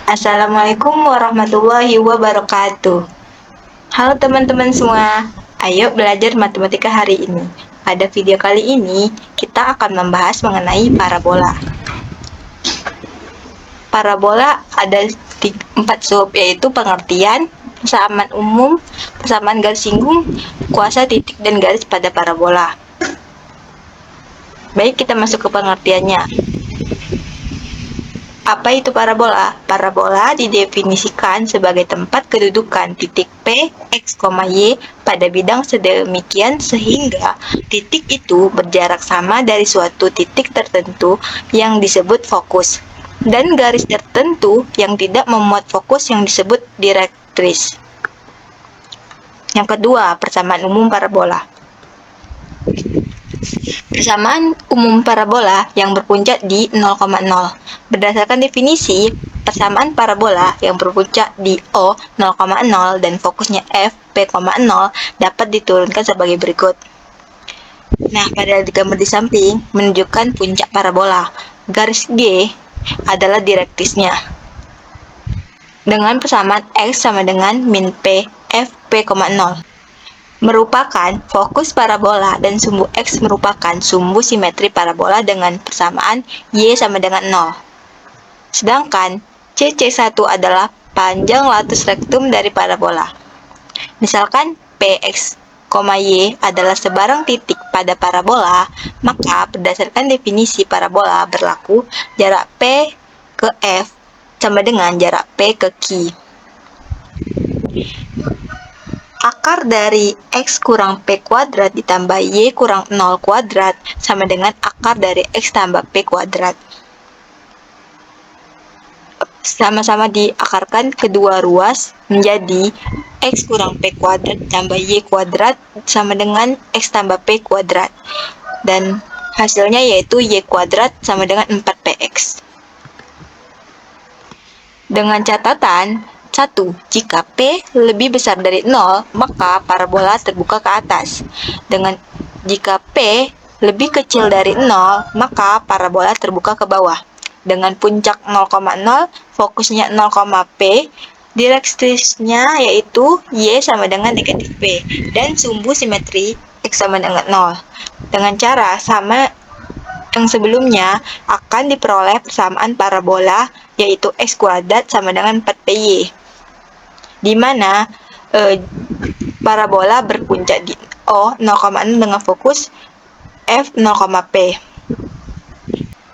Assalamualaikum warahmatullahi wabarakatuh. Halo teman-teman semua, ayo belajar matematika hari ini. Pada video kali ini, kita akan membahas mengenai parabola. Parabola ada 4 sub, yaitu pengertian, persamaan umum, persamaan garis singgung, kuasa titik, dan garis pada parabola. Baik, kita masuk ke pengertiannya. Apa itu parabola? Parabola didefinisikan sebagai tempat kedudukan titik P, X, Y pada bidang sedemikian sehingga titik itu berjarak sama dari suatu titik tertentu yang disebut fokus, dan garis tertentu yang tidak memuat fokus yang disebut direktris. Yang kedua, persamaan umum parabola. Persamaan umum parabola yang berpuncak di 0,0. Berdasarkan definisi, persamaan parabola yang berpuncak di O 0,0 dan fokusnya F P,0 dapat diturunkan sebagai berikut. Nah, pada gambar di samping menunjukkan puncak parabola. Garis G adalah direktrisnya. Dengan persamaan X sama dengan min P F P,0. Merupakan fokus parabola dan sumbu X merupakan sumbu simetri parabola dengan persamaan Y sama dengan 0. Sedangkan CC1 adalah panjang latus rectum dari parabola. Misalkan PX, Y adalah sebarang titik pada parabola, maka berdasarkan definisi parabola berlaku jarak P ke F sama dengan jarak P ke Q. Akar dari X kurang P kuadrat ditambah Y kurang 0 kuadrat sama dengan akar dari X tambah P kuadrat. Sama-sama diakarkan kedua ruas menjadi X kurang P kuadrat ditambah Y kuadrat sama dengan X tambah P kuadrat. Dan hasilnya yaitu Y kuadrat sama dengan 4PX. Dengan catatan, 1. Jika P lebih besar dari 0, maka parabola terbuka ke atas. Jika P lebih kecil dari 0, maka parabola terbuka ke bawah. Dengan puncak 0,0, fokusnya 0,P, direktrisnya yaitu Y sama dengan negatif P, dan sumbu simetri X sama dengan 0. Dengan cara sama yang sebelumnya, akan diperoleh persamaan parabola, yaitu X kuadrat sama dengan 4PY. Di mana parabola berpuncak di O 0,6 dengan fokus F 0,P.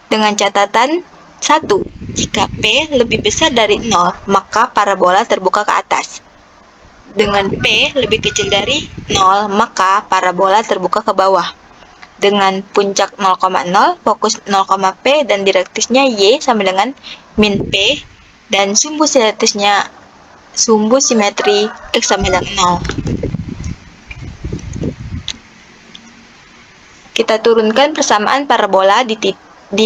Dengan catatan 1. Jika P lebih besar dari 0, maka parabola terbuka ke atas. Dengan P lebih kecil dari 0, maka parabola terbuka ke bawah. Dengan puncak 0,0, fokus 0,P, dan direktrisnya Y sama dengan min P, dan sumbu simetri X sama dengan 0. Kita turunkan persamaan parabola di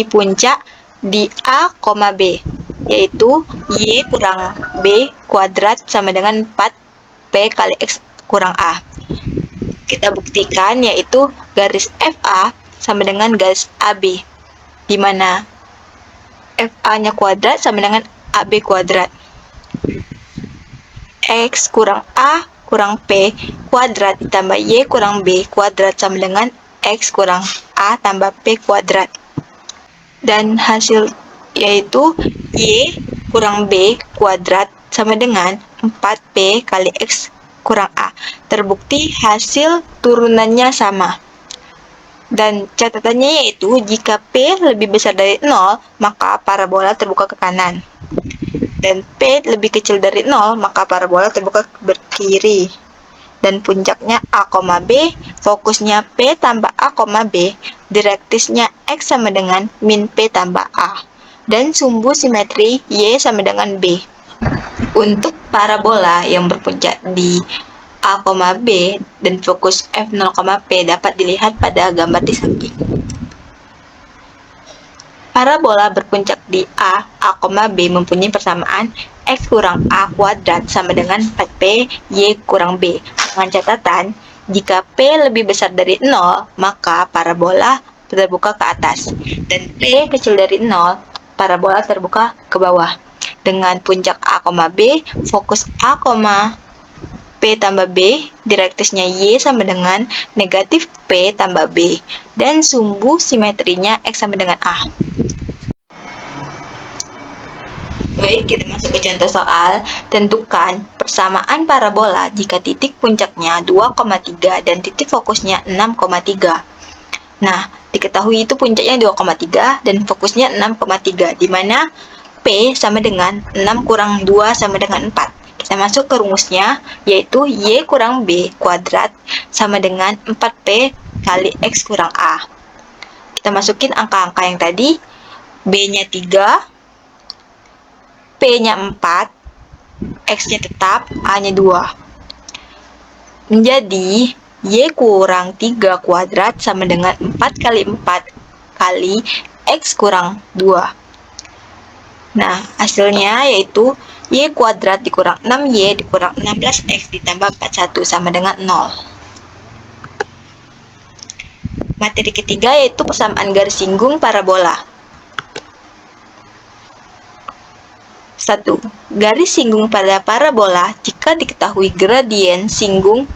puncak di A, B, yaitu Y kurang B kuadrat sama dengan 4P kali X kurang A. Kita buktikan yaitu garis FA sama dengan garis AB, di mana FA-nya kuadrat sama dengan AB kuadrat. X kurang A kurang P kuadrat ditambah Y kurang B kuadrat sama dengan X kurang A tambah P kuadrat. Dan hasil yaitu Y kurang B kuadrat sama dengan 4P kali X kurang A. Terbukti hasil turunannya sama. Dan catatannya yaitu jika P lebih besar dari 0, maka parabola terbuka ke kanan. Dan P lebih kecil dari 0, maka parabola terbuka ke kiri. Dan puncaknya A, B, fokusnya P tambah A, B, direktrisnya X sama dengan min P tambah A, dan sumbu simetri Y sama dengan B. Untuk parabola yang berpuncak di A, B dan fokus F 0,P dapat dilihat pada gambar di samping. Parabola berpuncak di A, B mempunyai persamaan X kurang A kuadrat sama dengan 4P Y kurang B. Dengan catatan, jika P lebih besar dari 0, maka parabola terbuka ke atas. Dan P kecil dari 0, parabola terbuka ke bawah. dengan puncak A, B, fokus A, P tambah B, direktusnya Y sama dengan negatif P tambah B, dan sumbu simetrinya X sama dengan A. Baik, kita masuk ke contoh soal. Tentukan persamaan parabola jika titik puncaknya 2,3 dan titik fokusnya 6,3. Nah, diketahui itu puncaknya 2,3 dan fokusnya 6,3, di mana P sama dengan 6 kurang 2 sama dengan 4. Kita masuk ke rumusnya, yaitu Y kurang B kuadrat sama dengan 4P kali X kurang A. Kita masukin angka-angka yang tadi, B-nya 3, P-nya 4, X-nya tetap, A-nya 2. Menjadi Y kurang 3 kuadrat sama dengan 4 kali 4 kali X kurang 2. Nah, hasilnya yaitu Y kuadrat dikurang 6Y dikurang 16X ditambah 41 sama dengan 0. Materi ketiga yaitu persamaan garis singgung parabola. 1. Garis singgung pada parabola jika diketahui gradien singgung,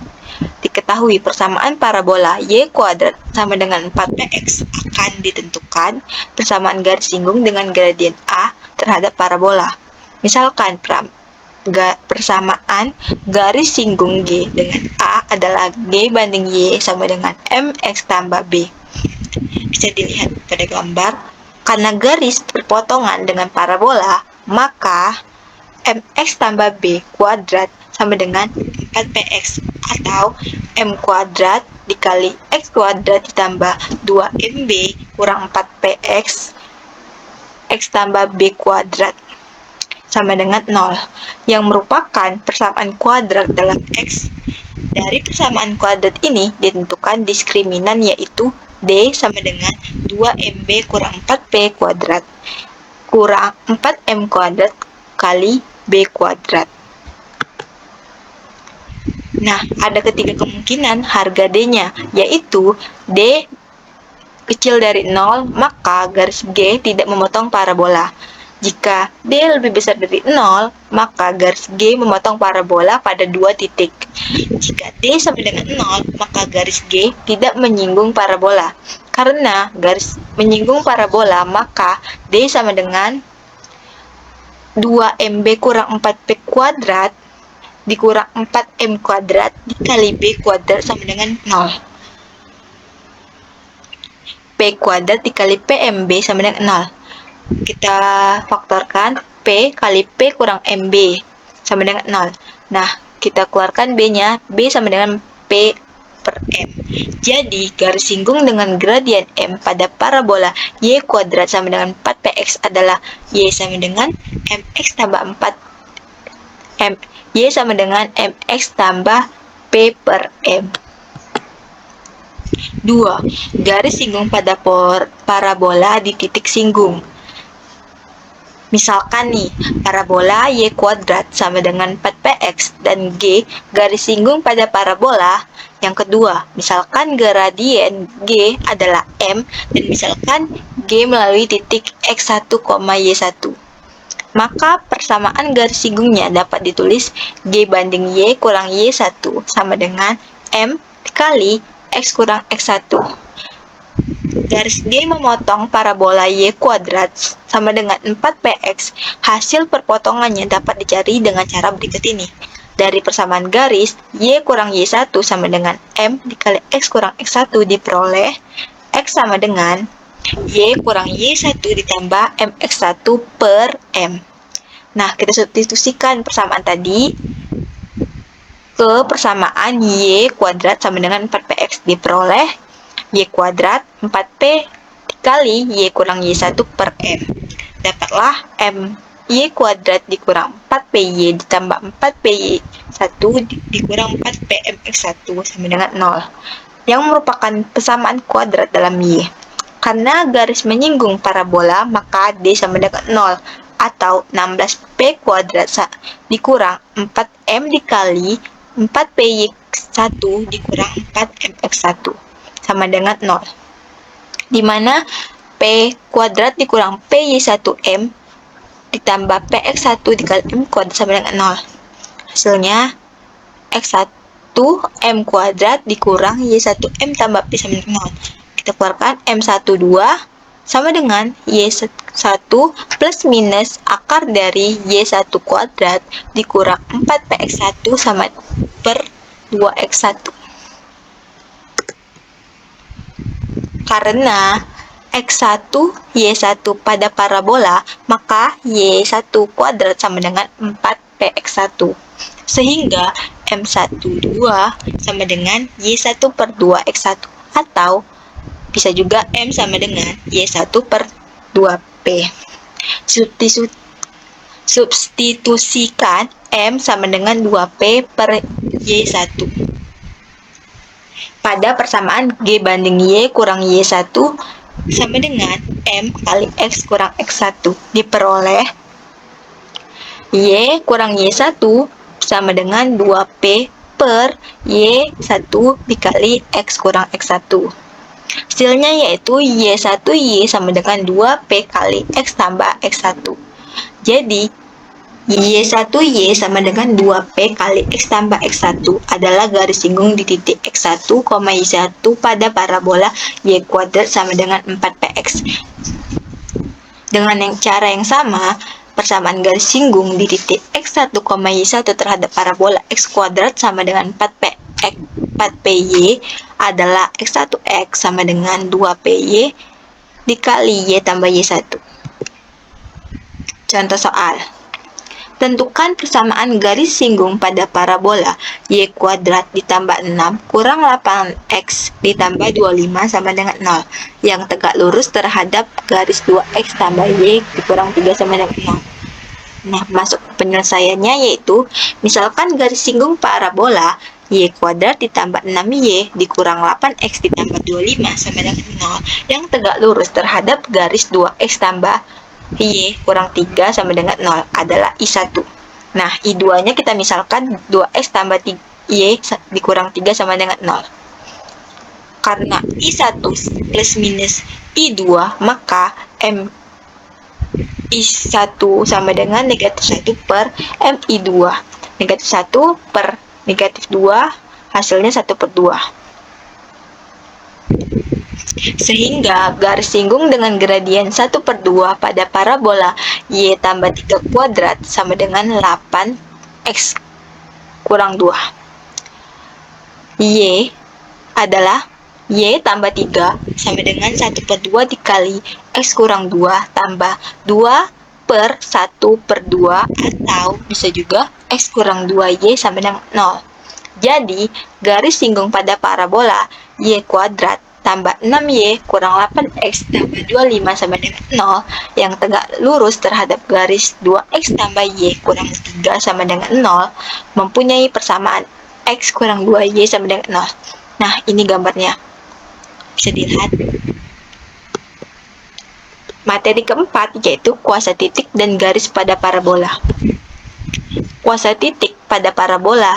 diketahui persamaan parabola Y kuadrat sama dengan 4px akan ditentukan persamaan garis singgung dengan gradien A terhadap parabola. Misalkan persamaan garis singgung G dengan A adalah G banding Y sama dengan MX tambah B. Bisa dilihat pada gambar, karena garis berpotongan dengan parabola, maka MX tambah B kuadrat sama dengan 4px atau M kuadrat dikali X kuadrat ditambah 2MB kurang 4px X tambah B kuadrat sama dengan 0, yang merupakan persamaan kuadrat dalam X. Dari persamaan kuadrat ini ditentukan diskriminan, yaitu D sama dengan 2MB kurang 4P kuadrat kurang 4M kuadrat kali B kuadrat. Nah, ada ketiga kemungkinan harga D-nya, yaitu D kecil dari 0, maka garis G tidak memotong parabola. Jika D lebih besar dari 0, maka garis G memotong parabola pada 2 titik. Jika D sama dengan 0, maka garis G tidak menyinggung parabola. Karena garis menyinggung parabola, maka D sama dengan 2MB kurang 4P kuadrat dikurang 4M kuadrat dikali B kuadrat sama dengan 0. P kuadrat dikali PMB sama dengan 0. Kita faktorkan P kali P kurang MB sama dengan 0. Nah, kita keluarkan B-nya, B sama dengan P per M. Jadi, garis singgung dengan gradien M pada parabola Y kuadrat sama dengan 4px adalah Y sama dengan MX tambah 4 M. Y sama dengan MX tambah P per M. 2. Garis singgung pada parabola di titik singgung. Misalkan nih, parabola Y kuadrat sama dengan 4px dan G garis singgung pada parabola yang kedua. Misalkan gradien G adalah M dan misalkan G melalui titik X1, Y1. Maka persamaan garis singgungnya dapat ditulis G banding Y kurang Y1 sama dengan M dikali X kurang X1. Garis G memotong parabola Y kuadrat sama dengan 4px. Hasil perpotongannya dapat dicari dengan cara berikut ini. Dari persamaan garis, Y kurang Y1 sama dengan M dikali X kurang X1 diperoleh X sama dengan Y kurang Y1 ditambah MX1 per M. Nah, kita substitusikan persamaan tadi ke persamaan Y kuadrat sama dengan 4px diperoleh Y kuadrat 4P dikali Y kurang Y1 per M. Dapatlah M Y kuadrat dikurang 4PY ditambah 4PY1 dikurang 4PMX1 sama dengan 0, yang merupakan persamaan kuadrat dalam Y. Karena garis menyinggung parabola, maka D sama dengan 0, atau 16P kuadrat dikurang 4M dikali 4PY1 dikurang 4MX1 sama dengan 0, di mana P kuadrat dikurang PY1M ditambah PX1 dikali M kuadrat sama dengan 0. Hasilnya X1 M kuadrat dikurang Y1 M tambah P sama dengan 0. Kita keluarkan M12 sama dengan Y1 plus minus akar dari Y1 kuadrat dikurang 4PX1 sama per 2X1. Karena X1 Y1 pada parabola, maka Y1 kuadrat sama dengan 4PX1. Sehingga M12 sama dengan Y1 per 2X1. Atau bisa juga M sama dengan Y1 per 2P. Substitusikan M sama dengan 2P per Y1. Pada persamaan G banding Y kurang Y1 sama dengan M kali X kurang X1. Diperoleh Y kurang Y1 sama dengan 2P per Y1 dikali X kurang X1. Hasilnya yaitu Y1Y sama dengan 2P kali X tambah X1. Jadi, Y1Y sama dengan 2P kali X tambah X1 adalah garis singgung di titik X1, Y1 pada parabola Y kuadrat sama dengan 4PX. Dengan cara yang sama, persamaan garis singgung di titik X1, Y1 terhadap parabola X kuadrat sama dengan 4PY adalah X1X sama dengan 2PY dikali Y tambah Y1. Contoh soal. Tentukan persamaan garis singgung pada parabola Y kuadrat ditambah 6 kurang 8X ditambah 25 sama dengan 0 yang tegak lurus terhadap garis 2X tambah Y dikurang 3 sama dengan 0. Nah, masuk penyelesaiannya yaitu, misalkan garis singgung parabola Y kuadrat ditambah 6Y dikurang 8X ditambah 25 sama dengan 0 yang tegak lurus terhadap garis 2X tambah Y kurang 3 sama dengan 0 adalah I1. Nah, I2-nya kita misalkan 2X tambah Y dikurang 3 sama dengan 0. Karena I1 plus minus I2, maka M I1 sama dengan negatif 1 per M I2. Negatif 1 per negatif 2, hasilnya 1 per 2. Sehingga garis singgung dengan gradien 1 per 2 pada parabola Y tambah 3 kuadrat sama dengan 8X kurang 2. Y adalah Y tambah 3 sama dengan 1 per 2 dikali X kurang 2 tambah 2 per 1 per 2 atau bisa juga X kurang 2Y sama dengan 0. Jadi, garis singgung pada parabola Y kuadrat tambah 6Y kurang 8X tambah 25 sama dengan 0 yang tegak lurus terhadap garis 2X tambah Y kurang 3 sama dengan 0 mempunyai persamaan X kurang 2Y sama dengan 0. Nah, ini gambarnya. Bisa dilihat. Materi keempat yaitu kuasa titik dan garis pada parabola. Kuasa titik pada parabola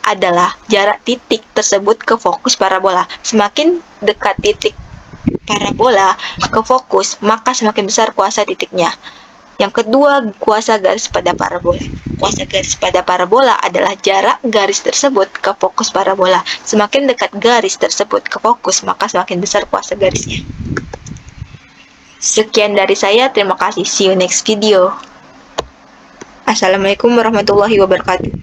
adalah jarak titik tersebut ke fokus parabola. Semakin dekat titik parabola ke fokus, maka semakin besar kuasa titiknya. Yang kedua, kuasa garis pada parabola. Kuasa garis pada parabola adalah jarak garis tersebut ke fokus parabola. Semakin dekat garis tersebut ke fokus, maka semakin besar kuasa garisnya. Sekian dari saya, terima kasih. See you next video. Assalamualaikum warahmatullahi wabarakatuh.